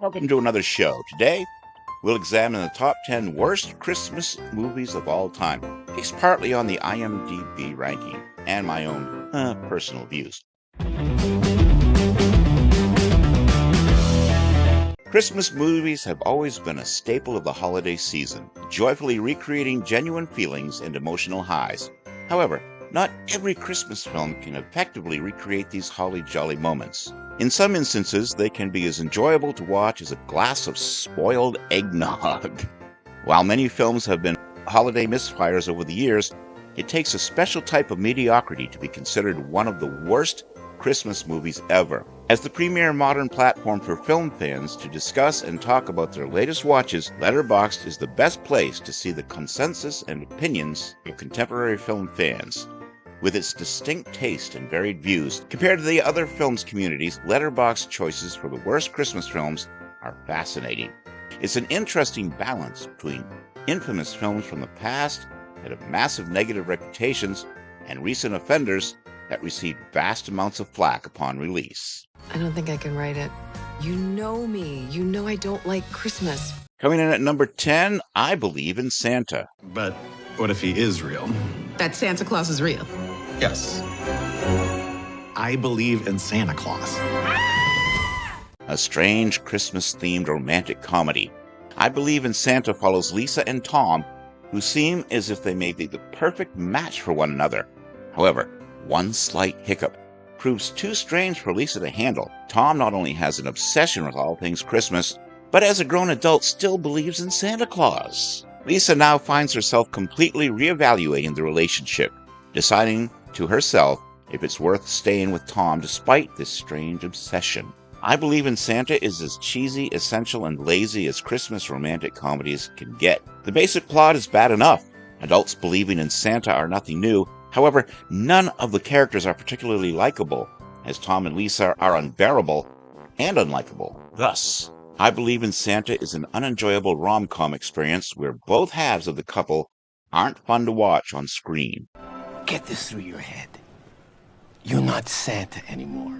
Welcome to another show. Today, we'll examine the top 10 worst Christmas movies of all time, based partly on the IMDb ranking and my own personal views. Christmas movies have always been a staple of the holiday season, joyfully recreating genuine feelings and emotional highs. However, not every Christmas film can effectively recreate these holly jolly moments. In some instances, they can be as enjoyable to watch as a glass of spoiled eggnog. While many films have been holiday misfires over the years, it takes a special type of mediocrity to be considered one of the worst Christmas movies ever. As the premier modern platform for film fans to discuss and talk about their latest watches, Letterboxd is the best place to see the consensus and opinions of contemporary film fans. With its distinct taste and varied views, compared to the other films communities, Letterboxd choices for the worst Christmas films are fascinating. It's an interesting balance between infamous films from the past that have massive negative reputations and recent offenders that received vast amounts of flack upon release. I don't think I can write it. You know me. You know I don't like Christmas. Coming in at number 10, I Believe in Santa. But what if he is real? That Santa Claus is real. Yes. I believe in Santa Claus. A strange Christmas-themed romantic comedy. I Believe in Santa follows Lisa and Tom, who seem as if they may be the perfect match for one another. However, one slight hiccup proves too strange for Lisa to handle. Tom not only has an obsession with all things Christmas, but as a grown adult still believes in Santa Claus. Lisa now finds herself completely reevaluating the relationship, deciding to herself if it's worth staying with Tom despite this strange obsession. I Believe in Santa is as cheesy, essential, and lazy as Christmas romantic comedies can get. The basic plot is bad enough. Adults believing in Santa are nothing new. However, none of the characters are particularly likable, as Tom and Lisa are unbearable and unlikable. Thus, I Believe in Santa is an unenjoyable rom-com experience where both halves of the couple aren't fun to watch on screen. Get this through your head. You're not Santa anymore.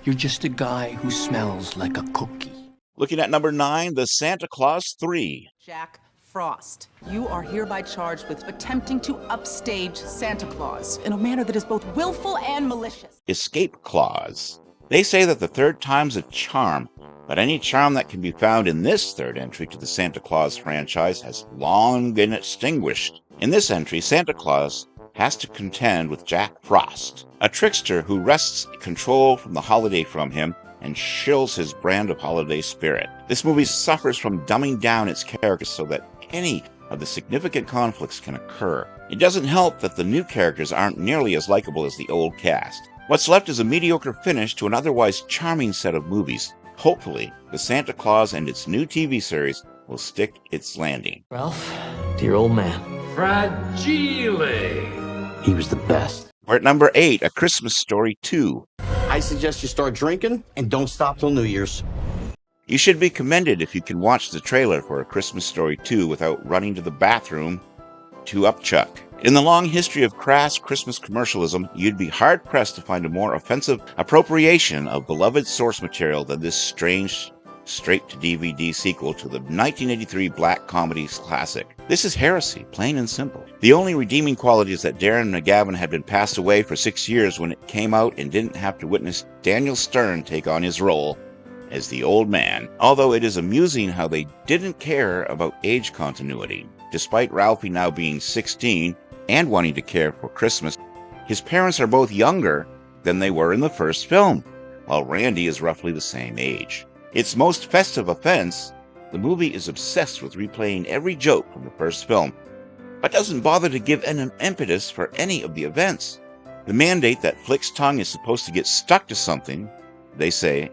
You're just a guy who smells like a cookie. Looking at number 9, The Santa Claus 3. Jack Frost, you are hereby charged with attempting to upstage Santa Claus in a manner that is both willful and malicious. Escape Clause. They say that the third time's a charm, but any charm that can be found in this third entry to the Santa Claus franchise has long been extinguished. In this entry, Santa Claus has to contend with Jack Frost, a trickster who wrests control from the holiday from him and shills his brand of holiday spirit. This movie suffers from dumbing down its characters so that any of the significant conflicts can occur. It doesn't help that the new characters aren't nearly as likable as the old cast. What's left is a mediocre finish to an otherwise charming set of movies. Hopefully, the Santa Claus and its new TV series will stick its landing. Ralph, dear old man. Fragile. He was the best. We're at number 8, A Christmas Story 2. I suggest you start drinking and don't stop till New Year's. You should be commended if you can watch the trailer for A Christmas Story 2 without running to the bathroom to upchuck. In the long history of crass Christmas commercialism, you'd be hard-pressed to find a more offensive appropriation of beloved source material than this strange straight-to-DVD sequel to the 1983 black comedy classic. This is heresy, plain and simple. The only redeeming quality is that Darren McGavin had been passed away for 6 years when it came out and didn't have to witness Daniel Stern take on his role as the old man, although it is amusing how they didn't care about age continuity. Despite Ralphie now being 16 and wanting to care for Christmas, his parents are both younger than they were in the first film, while Randy is roughly the same age. Its most festive offense, the movie is obsessed with replaying every joke from the first film, but doesn't bother to give an impetus for any of the events. The mandate that Flick's tongue is supposed to get stuck to something, they say,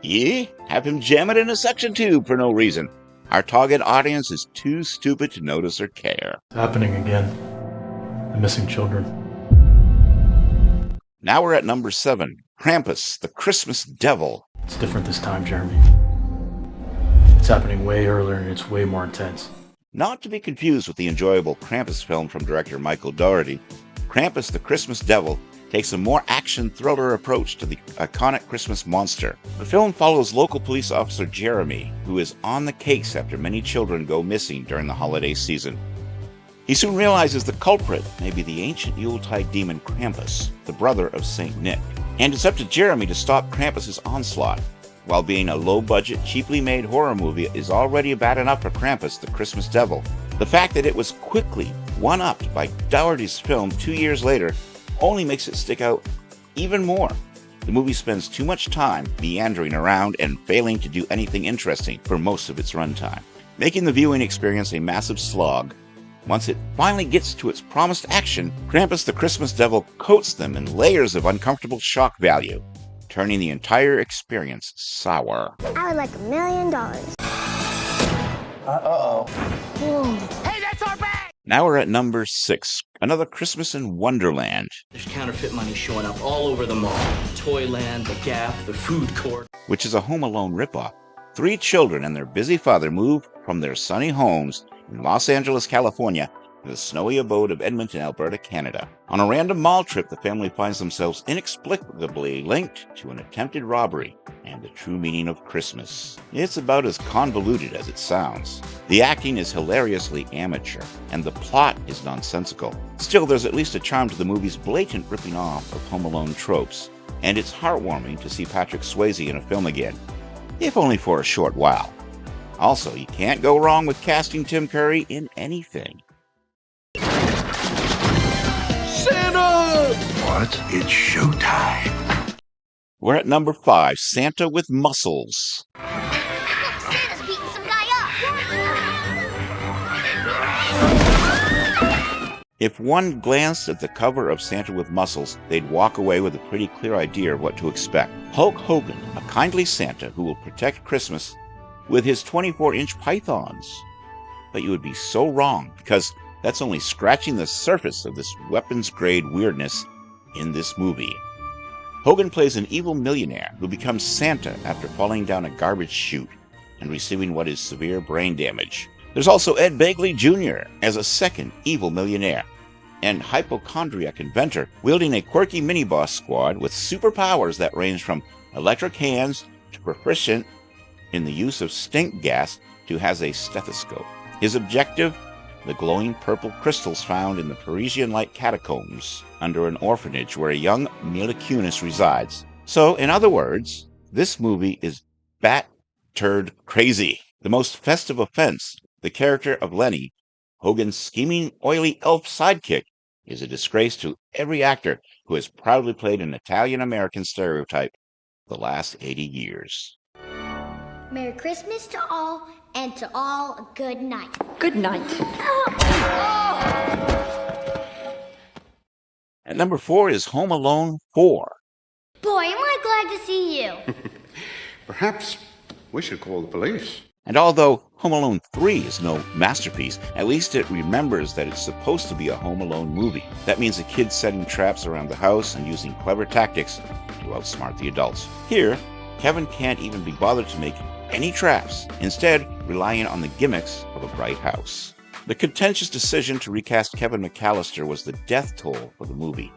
"Yeah, have him jam it in a suction tube for no reason." Our target audience is too stupid to notice or care. It's happening again. The missing children. Now we're at number 7, Krampus, the Christmas Devil. It's different this time, Jeremy. It's happening way earlier and it's way more intense. Not to be confused with the enjoyable Krampus film from director Michael Dougherty, Krampus the Christmas Devil takes a more action thriller approach to the iconic Christmas monster. The film follows local police officer Jeremy, who is on the case after many children go missing during the holiday season. He soon realizes the culprit may be the ancient Yuletide demon Krampus, the brother of Saint Nick. And it's up to Jeremy to stop Krampus's onslaught. While being a low-budget, cheaply made horror movie is already bad enough for Krampus, the Christmas devil, the fact that it was quickly one-upped by Dougherty's film 2 years later only makes it stick out even more. The movie spends too much time meandering around and failing to do anything interesting for most of its runtime, making the viewing experience a massive slog. Once it finally gets to its promised action, Krampus the Christmas devil coats them in layers of uncomfortable shock value, turning the entire experience sour. I would like $1 million. Uh-oh. Hey, that's our bag! Now we're at number 6, another Christmas in Wonderland, There's counterfeit money showing up all over the mall. Toyland, the Gap, the food court. which is a Home Alone ripoff. 3 children and their busy father move from their sunny homes in Los Angeles, California, to the snowy abode of Edmonton, Alberta, Canada. On a random mall trip, the family finds themselves inexplicably linked to an attempted robbery and the true meaning of Christmas. It's about as convoluted as it sounds. The acting is hilariously amateur, and the plot is nonsensical. Still, there's at least a charm to the movie's blatant ripping off of Home Alone tropes, and it's heartwarming to see Patrick Swayze in a film again, if only for a short while. Also, you can't go wrong with casting Tim Curry in anything. Santa! What? It's showtime. We're at number 5, Santa with Muscles. Santa's beating some guy up! If one glanced at the cover of Santa with Muscles, they'd walk away with a pretty clear idea of what to expect. Hulk Hogan, a kindly Santa who will protect Christmas with his 24-inch pythons. But you would be so wrong, because that's only scratching the surface of this weapons-grade weirdness in this movie. Hogan plays an evil millionaire who becomes Santa after falling down a garbage chute and receiving what is severe brain damage. There's also Ed Begley Jr. as a second evil millionaire, and hypochondriac inventor wielding a quirky mini-boss squad with superpowers that range from electric hands to proficient in the use of stink gas to has a stethoscope. His objective? The glowing purple crystals found in the Parisian-like catacombs under an orphanage where a young Mila Kunis resides. So, in other words, this movie is bat-turd crazy. The most festive offense, the character of Lenny, Hogan's scheming, oily elf sidekick, is a disgrace to every actor who has proudly played an Italian-American stereotype the last 80 years. Merry Christmas to all, and to all a good night. Good night. At number 4 is Home Alone 4. Boy, am I glad to see you. Perhaps we should call the police. And although Home Alone 3 is no masterpiece, at least it remembers that it's supposed to be a Home Alone movie. That means the kids setting traps around the house and using clever tactics to outsmart the adults. Here, Kevin can't even be bothered to make any traps, instead relying on the gimmicks of a bright house. The contentious decision to recast Kevin McAllister was the death toll for the movie.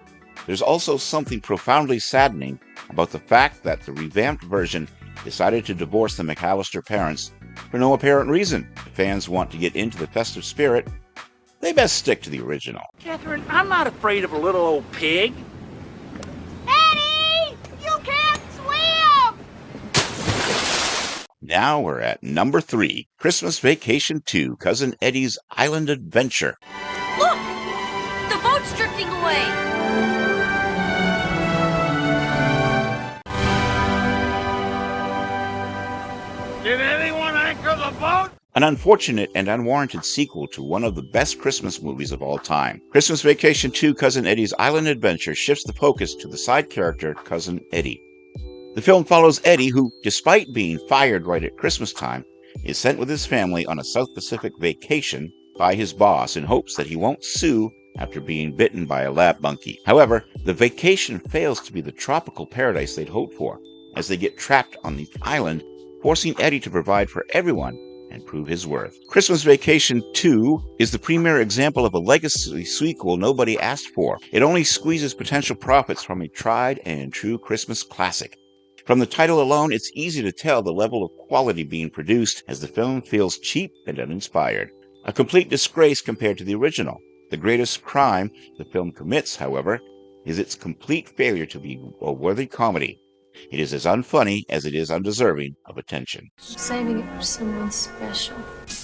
There's also something profoundly saddening about the fact that the revamped version decided to divorce the McAllister parents for no apparent reason. If fans want to get into the festive spirit, they best stick to the original. Catherine, I'm not afraid of a little old pig. Eddie! You can't swim! Now we're at number 3, Christmas Vacation 2, Cousin Eddie's Island Adventure. Look! The boat's drifting away! Did anyone anchor the boat? An unfortunate and unwarranted sequel to one of the best Christmas movies of all time. Christmas Vacation 2, Cousin Eddie's Island Adventure shifts the focus to the side character, Cousin Eddie. The film follows Eddie, who, despite being fired right at Christmas time, is sent with his family on a South Pacific vacation by his boss in hopes that he won't sue after being bitten by a lab monkey. However, the vacation fails to be the tropical paradise they'd hoped for, as they get trapped on the island, forcing Eddie to provide for everyone and prove his worth. Christmas Vacation 2 is the premier example of a legacy sequel nobody asked for. It only squeezes potential profits from a tried and true Christmas classic. From the title alone, it's easy to tell the level of quality being produced, as the film feels cheap and uninspired. A complete disgrace compared to the original. The greatest crime the film commits, however, is its complete failure to be a worthy comedy. It is as unfunny as it is undeserving of attention. I'm saving it for someone special.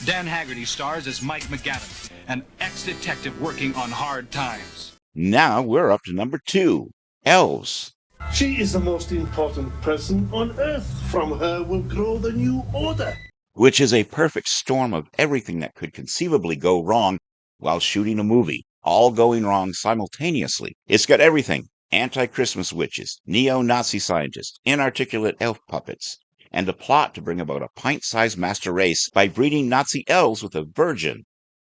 Dan Haggerty stars as Mike McGavin, an ex-detective working on hard times. Now we're up to number 2, Elves. She is the most important person on Earth. From her will grow the new order. Which is a perfect storm of everything that could conceivably go wrong while shooting a movie, all going wrong simultaneously. It's got everything: anti-Christmas witches, neo-Nazi scientists, inarticulate elf puppets, and a plot to bring about a pint-sized master race by breeding Nazi elves with a virgin.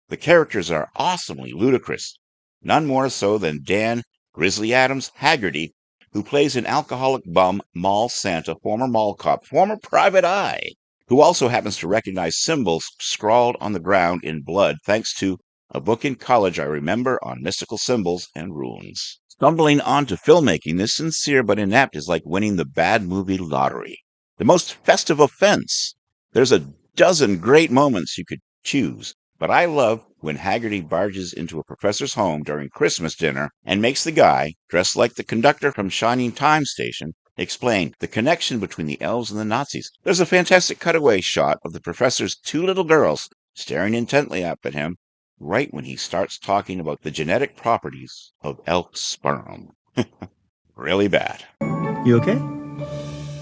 The characters are awesomely ludicrous, none more so than Dan Grizzly Adams Haggerty, who plays an alcoholic bum, mall Santa, former mall cop, former private eye, who also happens to recognize symbols scrawled on the ground in blood thanks to a book in college I remember on mystical symbols and runes. Stumbling onto filmmaking this sincere but inept is like winning the bad movie lottery. The most festive offense. There's a dozen great moments you could choose, but I love when Haggerty barges into a professor's home during Christmas dinner and makes the guy, dressed like the conductor from Shining Time Station, explain the connection between the elves and the Nazis. There's a fantastic cutaway shot of the professor's 2 little girls staring intently up at him right when he starts talking about the genetic properties of elk sperm. Really bad. You okay?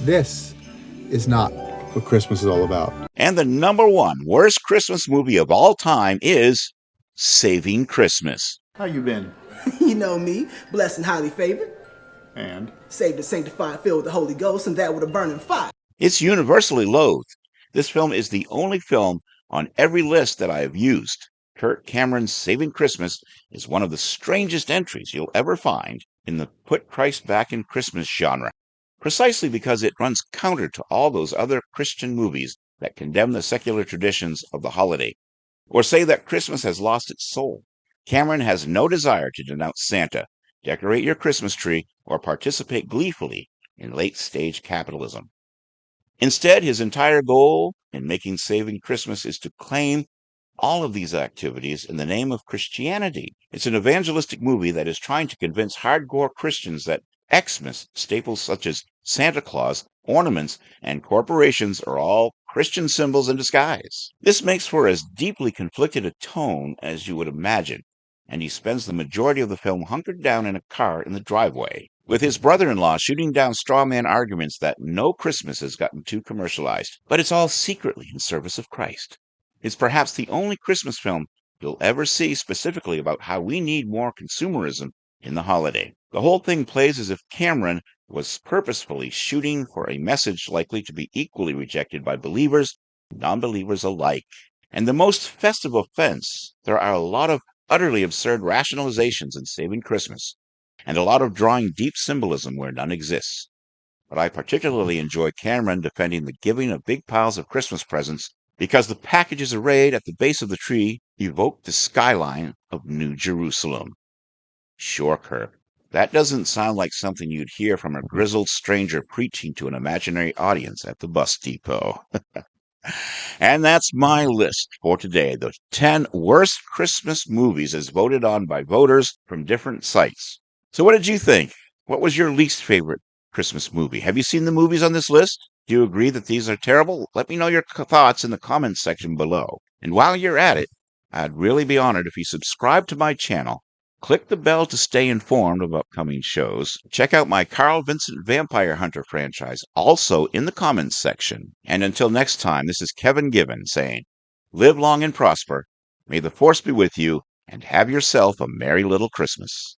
This is not what Christmas is all about. And the number 1 worst Christmas movie of all time is Saving Christmas. How you been? You know me, blessed and highly favored. And? Saved and sanctified, filled with the Holy Ghost, and that with a burning fire. It's universally loathed. This film is the only film on every list that I have used. Kirk Cameron's Saving Christmas is one of the strangest entries you'll ever find in the put Christ back in Christmas genre, precisely because it runs counter to all those other Christian movies that condemn the secular traditions of the holiday, or say that Christmas has lost its soul. Cameron has no desire to denounce Santa, decorate your Christmas tree, or participate gleefully in late-stage capitalism. Instead, his entire goal in making Saving Christmas is to claim all of these activities in the name of Christianity. It's an evangelistic movie that is trying to convince hardcore Christians that Xmas, staples such as Santa Claus, ornaments, and corporations are all Christian symbols in disguise. This makes for as deeply conflicted a tone as you would imagine, and he spends the majority of the film hunkered down in a car in the driveway, with his brother-in-law shooting down straw man arguments that no Christmas has gotten too commercialized, but it's all secretly in service of Christ. It's perhaps the only Christmas film you'll ever see specifically about how we need more consumerism in the holiday. The whole thing plays as if Cameron was purposefully shooting for a message likely to be equally rejected by believers and non-believers alike. And the most festive offense, there are a lot of utterly absurd rationalizations in Saving Christmas, and a lot of drawing deep symbolism where none exists. But I particularly enjoy Cameron defending the giving of big piles of Christmas presents because the packages arrayed at the base of the tree evoke the skyline of New Jerusalem. Sure, Kirk, that doesn't sound like something you'd hear from a grizzled stranger preaching to an imaginary audience at the bus depot. And that's my list for today, the 10 worst Christmas movies as voted on by voters from different sites. So what did you think? What was your least favorite Christmas movie? Have you seen the movies on this list? Do you agree that these are terrible? Let me know your thoughts in the comments section below. And while you're at it, I'd really be honored if you subscribe to my channel, click the bell to stay informed of upcoming shows, check out my Carl Vincent Vampire Hunter franchise also in the comments section. And until next time, this is Kevin Given saying, live long and prosper, may the force be with you, and have yourself a merry little Christmas.